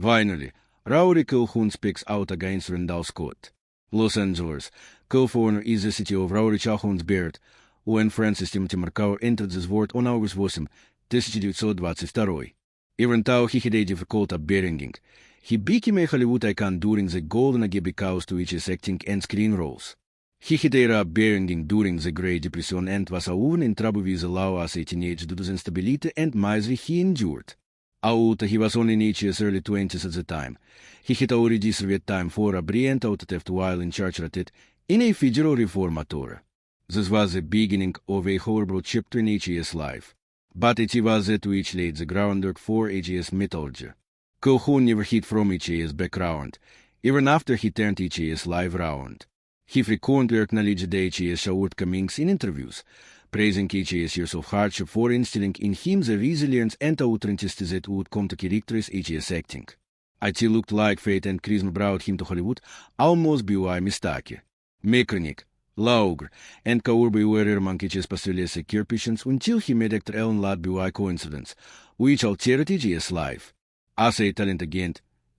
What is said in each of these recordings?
Finally, Rory Calhoun speaks out against Randolph Scott. Los Angeles, California is the city of Rory Calhoun's birth, when Francis Timothy Macau entered this world on August 8, 1922. Even though he had a difficult upbringing, he became a Hollywood icon during the golden age because to which his acting and screen roles. He had a rough upbringing during the Great Depression and was often in trouble with the law as a teenager due to the instability and misery he endured. Although he was only in his early 20s at the time, he had already served time for robbery and autotheft while incarcerated in a federal reformatory. This was the beginning of a horrible chapter in his life, but it was that which laid the groundwork for his mythology. Calhoun never hid from his background, even after he turned his life around. He frequently acknowledged his shortcomings in interviews, praising his years of hardship for instilling in him the resilience and authenticity that would come to characterize his acting. It looked like fate and charisma brought him to Hollywood almost by mistake. Mechanic, lawyer, and cowboy were among his postulates occupations until he met actor Ellen Ladd by coincidence, which altered his life. As a talent again,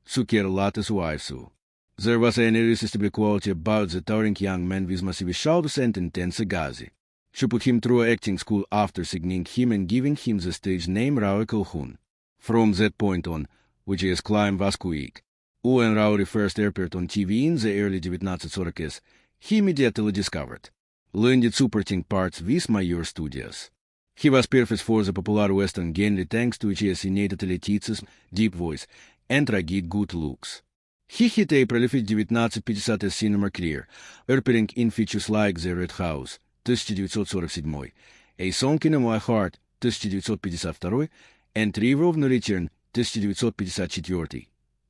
Suker Ladd's wife so. There was an irresistible quality about the towering young man with massive shoulders and intense gaze. She put him through acting school after signing him and giving him the stage name Rory Calhoun. From that point on, which his climb was quick. When Rory first appeared on TV in the early 1940s, he immediately discovered, landed supporting parts with major studios. He was perfect for the popular Western genre thanks to his innate athleticism, deep voice, and rugged good looks. He had a prolific 1950s cinema career, appearing in features like The Red House, 1947, A Song in My Heart, 1952, and River of No Return, 1954,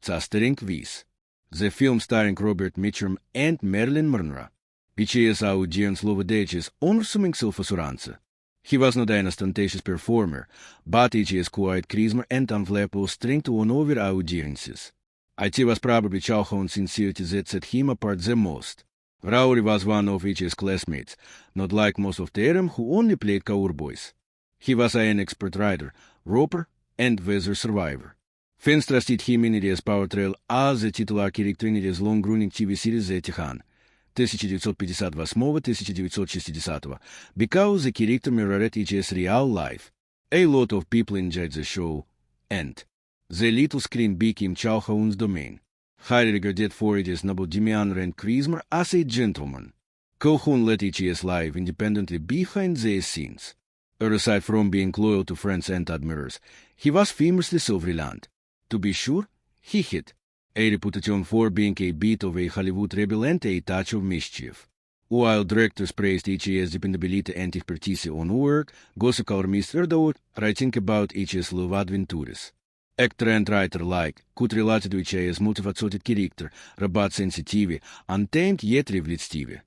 starring with the film starring Robert Mitchum and Marilyn Monroe. His audience loved his unassuming self-assurance. He was not an ostentatious performer, but his quiet charisma and unflappable strength won over audiences. It was probably Calhoun's sincerity that set him apart the most. Rory was one of his classmates, not like most of them who only played cowboys. He was an expert rider, roper, and weather survivor. Fans trusted him in his power trail as the titular character in his long-running TV series The Tihan, 1958-1960, because the character mirrored his real life. A lot of people enjoyed the show, and the little screen became Calhoun's domain, highly regarded for his noble demeanor and charisma as a gentleman. Calhoun led his life independently behind the scenes. Aside from being loyal to friends and admirers, he was famously self-reliant. To be sure, he had a reputation for being a bit of a Hollywood rebel and a touch of mischief. While directors praised his dependability and expertise on work, gossip columnists adored writing about his love adventures. Actor and writer alike could relate to his multifaceted character, robust sensitivity, untamed yet reflective.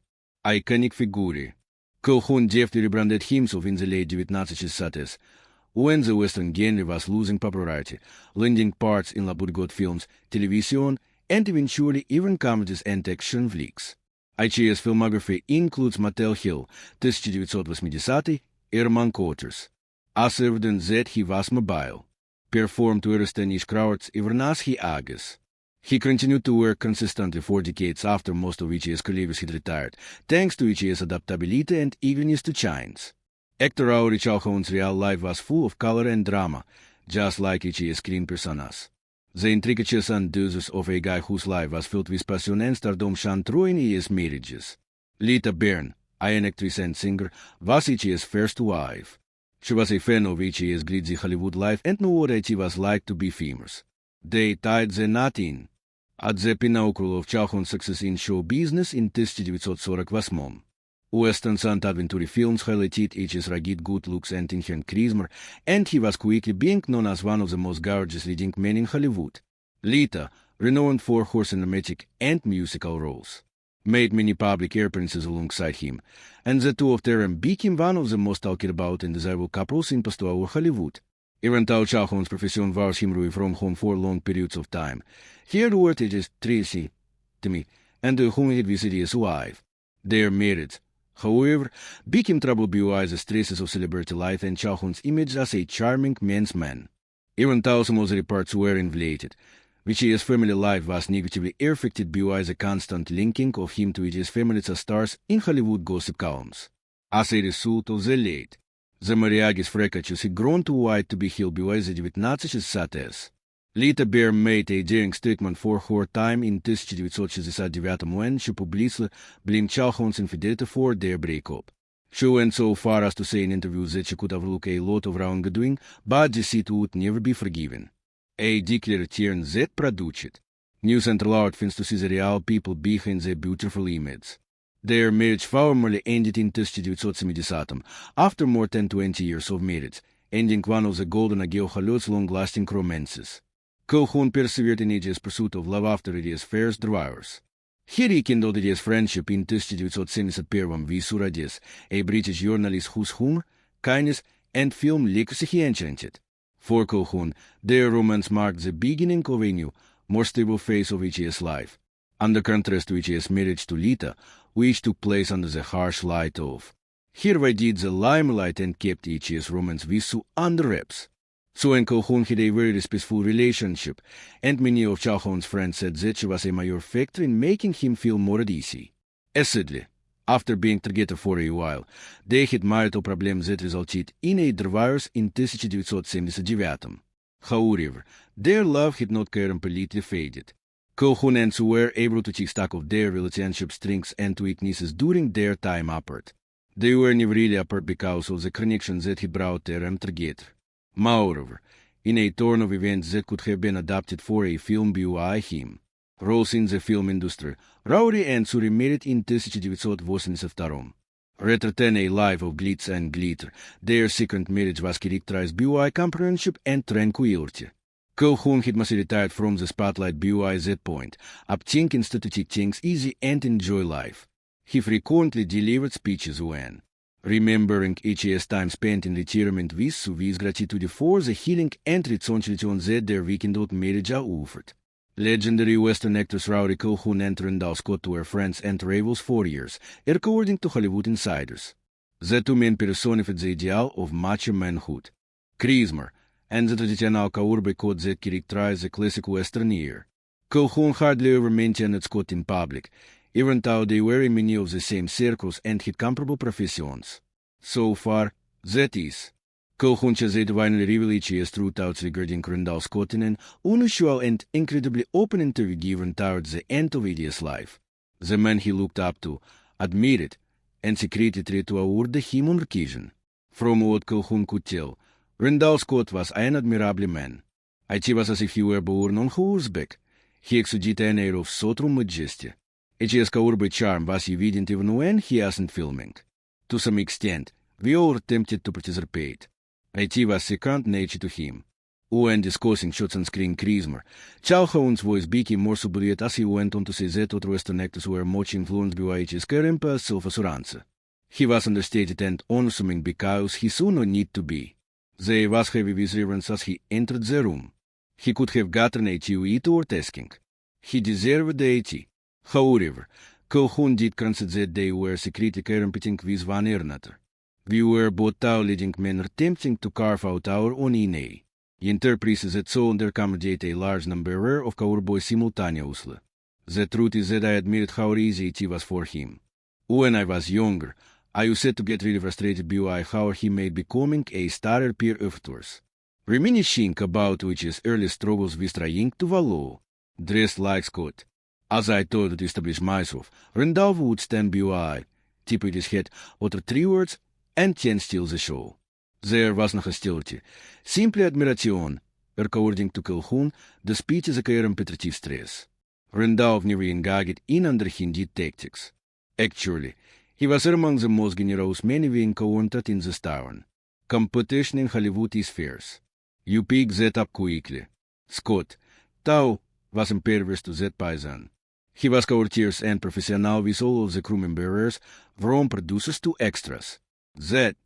Iconic figure. Calhoun deftly rebranded himself in the late 1960s, when the Western genre was losing popularity, landing parts in Laburgot films, television, and eventually even comedies and action flicks. His filmography includes Motel Hill, 1980, Airman Quarters. As evidence that he was mobile, performed to astonish crowds even as he ages. He continued to work consistently for decades after most of his colleagues had retired, thanks to his adaptability and eagerness to change. Actor Rory Calhoun's real life was full of color and drama, just like his screen personas. The intricacies and do's of a guy whose life was filled with passion and stardom shone through in his marriages. Lita Byrne, an actress and singer, was his first wife. She was a fan of his gritty Hollywood life and knew what it was like to be famous. They tied the knot in. At the pinnacle of Calhoun's success in show business in 1948. Westerns and adventure films highlighted his rugged good looks and inherent charisma, and he was quickly being known as one of the most gorgeous leading men in Hollywood. Lita, renowned for her cinematic and musical roles, made many public appearances alongside him, and the two of them became one of the most talked about and desirable couples in post-war Hollywood. Even though Calhoun's profession was him away from home for long periods of time, he adored his Tracy, Timmy, and whom he had visited his wife. Their marriage, however, became troubled by the stresses of celebrity life and Calhoun's image as a charming man's man. Even though some of the reports were inflated, Which's family life was negatively affected by the constant linking of him to his family as stars in Hollywood gossip columns. As a result of the late, the Mariagis fracatures had grown too wide to be held by the 1960s. Lita Bear made a daring statement for her time in 1969 when she publicly blamed Calhoun's infidelity for their breakup. She went so far as to say in interviews that she could overlook a lot of wrongdoing, but deceit would never be forgiven. A declared turn that produced New Central Art fins to see the real people behind their beautiful image. Their marriage formally ended in 1970 after more than 20 years of marriage, ending one of the golden age of Hollywood's long-lasting romances. Calhoun persevered in his pursuit of love after his first divorce. He rekindled his friendship in 1971 with Suradis, a British journalist whose humor, kindness, and film legacy he enchanted. For Calhoun, their romance marked the beginning of a new, more stable phase of his life, under contrast to his marriage to Lita, which took place under the harsh light of. Here did the limelight and kept his romance with Sue under wraps. Sue and Calhoun had a very respectful relationship, and many of Calhoun's friends said that she was a major factor in making him feel more at ease. Sadly, after being together for a while, they had marital problems that resulted in a divorce in 1979. However, their love had not completely faded. Calhoun and Sue were able to take stock of their relationship strengths and weaknesses during their time apart. They were never really apart because of the connections that he brought them together. Moreover, in a turn of events that could have been adapted for a film by him, roles in the film industry, Rory and Sue married in 1982. Rather than a life of glitz and glitter, their second marriage was characterized by companionship and tranquility. Calhoun had mostly retired from the spotlight by that point, opting instead to take things easy and enjoy life. He frequently delivered speeches when, remembering each time spent in retirement with gratitude for the healing and reconciliation that their rekindled marriage offered. Legendary Western actors Rory Calhoun and Randolph Scott were friends and rivals for years, according to Hollywood insiders. The two men personified the ideal of macho manhood, charisma, and the traditional cowboy code that characterized the classic Western era. Calhoun hardly ever mentioned Scott in public, even though they were in many of the same circles and had comparable professions. So far, that is. Calhoun has divinely revealed his true thoughts regarding Randolph Scott in an unusual and incredibly open interview given towards the end of his life. The man he looked up to, admired, and secretly tried to award him on occasion. From what Calhoun could tell, Randolph Scott was an admirable man. It was as if he were born on horseback. He exuded an air of solemn majesty. His cowboy charm was evident even when he wasn't filming. To some extent, we all attempted to participate. It was second nature to him. When discussing shots on screen charisma, Calhoun's voice became more subdued as he went on to say that other Western actors were much influenced by his charisma self-assurance. He was understated and unassuming because he saw no need to be. There was heavy with reverence as he entered the room. He could have gotten a tea to eat or tasking. He deserved the tea. However, Calhoun did consider that they were secretly competing with one another. We were both leading men attempting to carve out our own DNA. Interprets that so accommodate a large number of cowboys simultaneously. The truth is that I admired how easy it was for him. When I was younger, I used to get really frustrated by how he made becoming a star appear afterwards. Reminiscing about his early struggles with trying to follow, dressed like Scott. As I thought to establish myself, Randolph would stand by, tip his head, utter 3 words, and then steal the show. There was no hostility, simply admiration. According to Calhoun, the speech is a competitive stress. Randolph never engaged in underhanded tactics. Actually, he was among the most generous men we encountered in this town. Competition in Hollywood is fierce. You pick that up quickly. Scott, thou was impervious to that poison. He was courteous and professional with all of the crew members, from producers to extras. That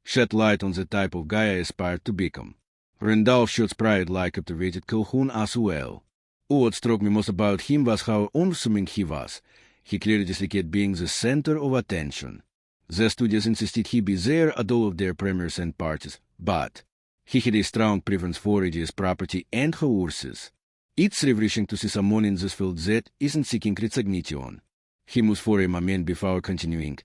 shed light on the type of guy I aspired to become. Randolph showed pride like captivated Calhoun as well. What struck me most about him was how unassuming he was. He clearly disliked being the center of attention. The studios insisted he be there at all of their premieres and parties, but he had a strong preference for his property and horses. Iets refreshing to see someone in this field that isn't seeking recognition. He moest for a moment before continuing.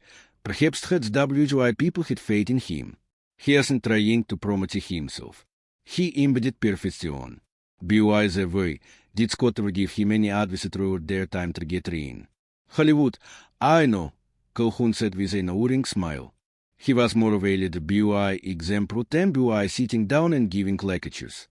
Perhaps that's why people had faith in him. He isn't trying to promote himself. He embodied perfection. By the way, did Scott ever give him any advice throughout their time to get in? Hollywood, I know, Calhoun said with a knowing smile. He was more of a leader by example than by sitting down and giving lectures.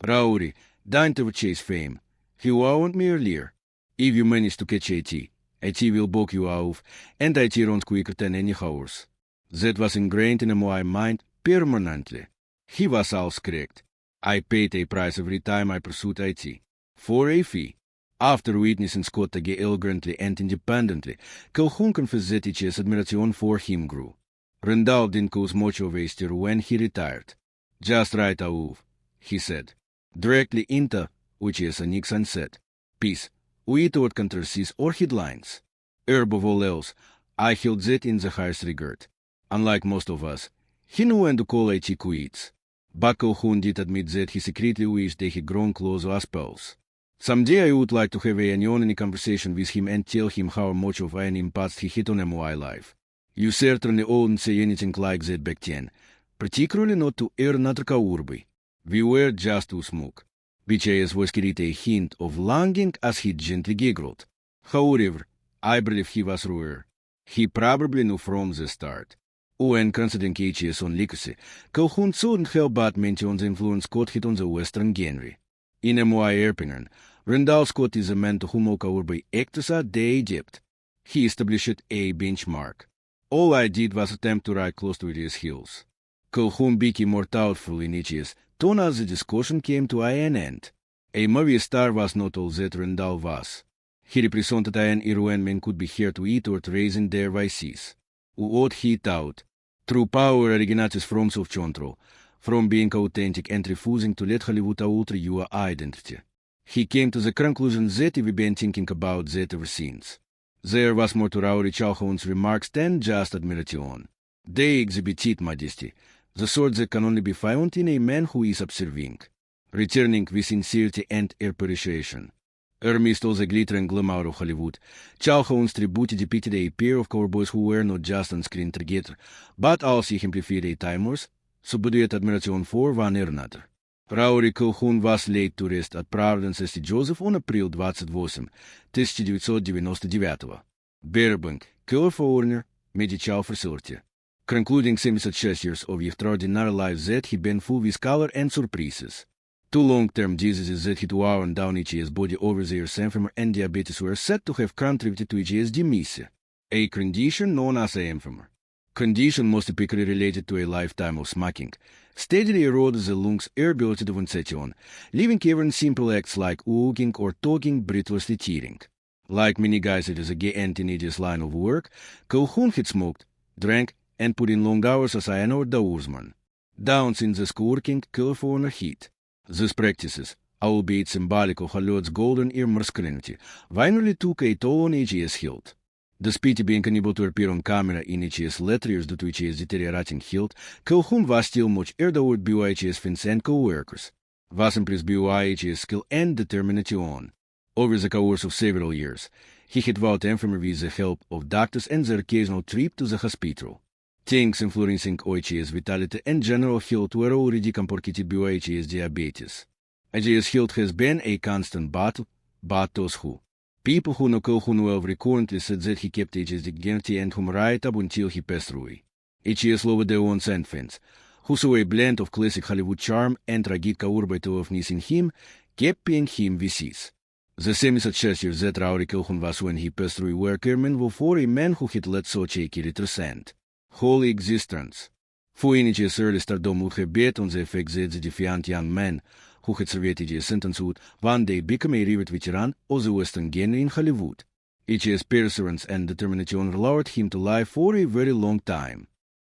Rory, don't ever chase fame. He warned me earlier. If you manage to catch IT will buck you off, and IT runs quicker than any horse. That was ingrained in my mind permanently. He was also correct. I paid a price every time I pursued IT. For a fee. After witnessing Scott again elegantly and independently, Calhoun confessed that his admiration for him grew. Randolph didn't cause much of a stir when he retired. Just right off, he said. Directly into, which is a Nixon said, peace, without controversies or headlines. Above all else, I held that in the highest regard. Unlike most of us, he knew when to call IT quits. But Calhoun did admit that he secretly wished they had grown closer as pals. Someday I would like to have an honest conversation with him and tell him how much of an impact he had on my life. You certainly wouldn't say anything like that back then, particularly not to another Kaurbi. We were just too smug. BJS was carried a hint of longing as he gently giggled. However, I believe he was aware. He probably knew from the start. When considering HE's own legacy, Calhoun couldn't help but mention the influence Scott had on the Western genre. In my opinion, Randolph Scott is a man to whom Kaurbi actors are they adept. He established a benchmark. All I did was attempt to ride close to his heels. Calhoun became more thoughtful in HE's tone as the discussion came to an end. A movie star was not all that Randolph was. He represented an era when men could be heard to eat or to raising their vices. What he taught, true power originates from self-control, from being authentic and refusing to let Hollywood alter your identity. He came to the conclusion that we've been thinking about that ever since. There was more to Rory Calhoun's remarks than just admiration. They exhibited modesty, the sort that can only be found in a man who is observing, returning with sincerity and appreciation. Amidst all the glitter and glamour of Hollywood, Calhoun's tribute depicted a pair of cowboys who were not just on screen together, but also exemplified a timeless, subdued admiration for one another. Rory Calhoun was laid to rest at Providence St. Joseph on April 28, 1999. Burbank, California, Medical Facility. Concluding 76 years of extraordinary life that had been full with color and surprises. Two long-term diseases that had worn down HE's body over the years, emphysema and diabetes, were said to have contributed to HE's demise, a condition known as emphysema. Condition most typically related to a lifetime of smoking, steadily eroded the lungs' ability to ventilation, leaving even simple acts like walking or talking breathlessly tearing. Like many guys it is a gay and teenagers line of work, Calhoun had smoked, drank, and put in long hours as an outdoorsman. Downs in the scorching California heat. These practices, albeit symbolic of Hollywood's golden era masculinity, finally took a toll on HE's health. Despite being unable to appear on camera in HE's later years due to HE's deteriorating health, Calhoun was still much adored by HE's fans and co-workers. Was impressed by HE's skill and determination. Over the course of several years, he had vowed emphysema with the help of doctors and the occasional trip to the hospital. Things influencing HE's vitality and general health were already complicated by HE's diabetes. HE's health has been a constant battle, but those who. People who know Calhoun well recurrently said that he kept HE's dignity and him right up until he passed away. HE's loved their own fans, who saw a blend of classic Hollywood charm and rugged Kaurbaitoveness in him, kept paying him VCs. The same success years that Rory Calhoun was when he passed away were commendable for a man who had led such a characteristic, holy existence. For in HE's early stardom would have bet on the effect that the defiant young man who had survived HE's sentence would one day become a revered veteran of the Western genre in Hollywood. HE's perseverance and determination allowed him to live for a very long time.